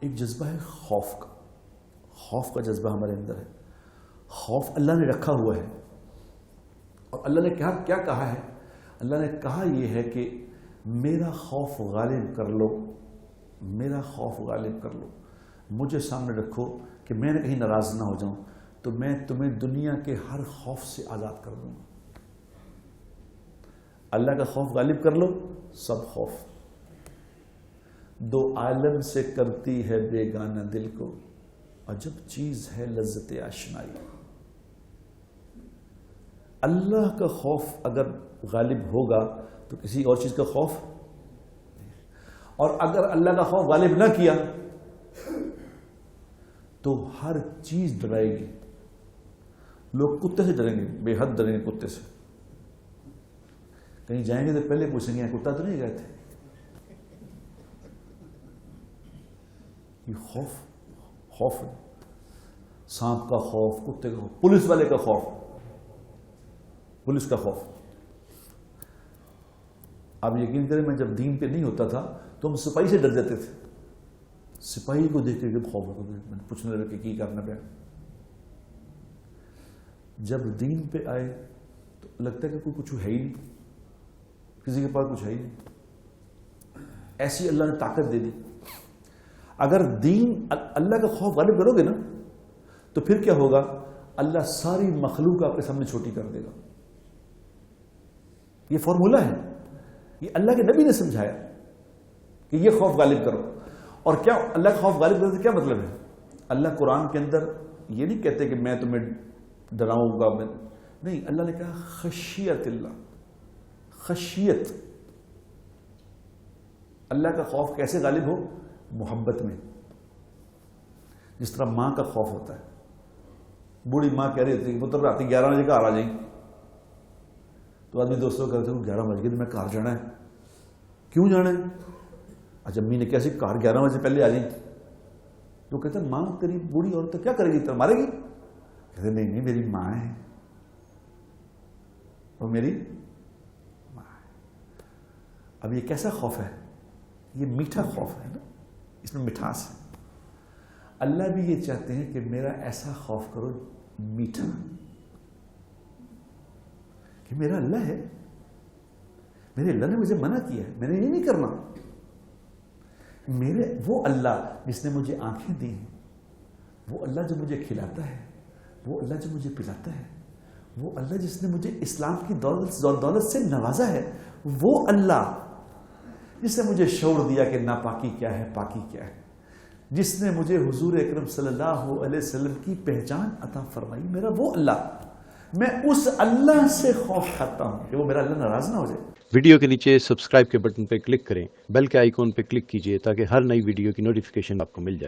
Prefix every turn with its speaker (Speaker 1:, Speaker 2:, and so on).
Speaker 1: ایک جذبہ ہے خوف کا. خوف کا جذبہ ہمارے اندر ہے. خوف اللہ نے رکھا ہوا ہے. اور اللہ نے کیا کہا ہے؟ اللہ نے کہا یہ ہے کہ میرا خوف غالب کر لو، میرا خوف غالب کر لو، مجھے سامنے رکھو کہ میں نے کہیں ناراض نہ ہو جاؤں تو میں تمہیں دنیا کے ہر خوف سے آزاد کر دوں گا. اللہ کا خوف غالب کر لو، سب خوف. دو عالم سے کرتی ہے بیگانہ دل کو، عجب چیز ہے لذت آشنائی. اللہ کا خوف اگر غالب ہوگا تو کسی اور چیز کا خوف، اور اگر اللہ کا خوف غالب نہ کیا تو ہر چیز ڈرائے گی. لوگ کتے سے ڈریں گے، بے حد ڈریں گے کتے سے. کہیں جائیں گے تو پہلے پوچھیں گے کتا تو نہیں گئے تھے. یہ خوف ہے. سانپ کا خوف، کتے کا خوف، پولیس والے کا خوف، پولیس کا خوف. آپ یقین کریں میں جب دین پہ نہیں ہوتا تھا تو ہم سپاہی سے ڈر جاتے تھے. سپاہی کو دیکھ کے خوف ہوتا تھا، پوچھنے لگے کہ کرنا پڑا. جب دین پہ آئے تو لگتا ہے کہ کوئی کچھ ہے ہی نہیں، کسی کے پاس کچھ ہے ہی نہیں. ایسی اللہ نے طاقت دے دی. اگر دین اللہ کا خوف غالب کرو گے نا تو پھر کیا ہوگا؟ اللہ ساری مخلوق آپ کے سامنے چھوٹی کر دے گا. یہ فارمولا ہے، یہ اللہ کے نبی نے سمجھایا کہ یہ خوف غالب کرو. اور کیا اللہ کا خوف غالب کرنے سے کیا مطلب ہے؟ اللہ قرآن کے اندر یہ نہیں کہتے کہ میں تمہیں ڈراؤں گا، نہیں. اللہ نے کہا خشیت اللہ، خشیت. اللہ کا خوف کیسے غالب ہو؟ محبت میں. جس طرح ماں کا خوف ہوتا ہے. بوڑھی ماں کہہ رہی ہوتی ہے پتر رات 11 بجے گھر آ جائیں، تو آدمی دوستوں کو کہتے ہیں 11 بج گئے تو میں کار جانا ہے. کیوں جانا ہے؟ اچھا امی نے کیسے کار 11 بجے پہلے آ جائیں. تو کہتے ہیں ماں تیری بوڑھی عورت کیا کرے گی؟ مارے گی؟ کہتے نہیں میری ماں ہے، وہ میری ماں ہے. اب یہ کیسا خوف ہے؟ یہ میٹھا خوف ہے نا، اس میں مٹھاس ہے. اللہ بھی یہ چاہتے ہیں کہ میرا ایسا خوف کرو میٹھا، کہ میرا اللہ ہے، میرے اللہ نے مجھے منع کیا ہے، میں نے یہ نہیں کرنا. میرے وہ اللہ جس نے مجھے آنکھیں دی ہیں، وہ اللہ جو مجھے کھلاتا ہے، وہ اللہ جو مجھے پلاتا ہے، وہ اللہ جس نے مجھے اسلام کی دولت سے نوازا ہے، وہ اللہ جس نے مجھے شعور دیا کہ ناپاکی کیا ہے، پاکی کیا ہے، جس نے مجھے حضور اکرم صلی اللہ علیہ وسلم کی پہچان عطا فرمائی، میرا وہ اللہ. میں اس اللہ سے خوف کھاتا ہوں کہ وہ میرا اللہ ناراض نہ ہو جائے.
Speaker 2: ویڈیو کے نیچے سبسکرائب کے بٹن پہ کلک کریں، بیل کے آئیکن پہ کلک کیجئے تاکہ ہر نئی ویڈیو کی نوٹیفیکیشن آپ کو مل جائے.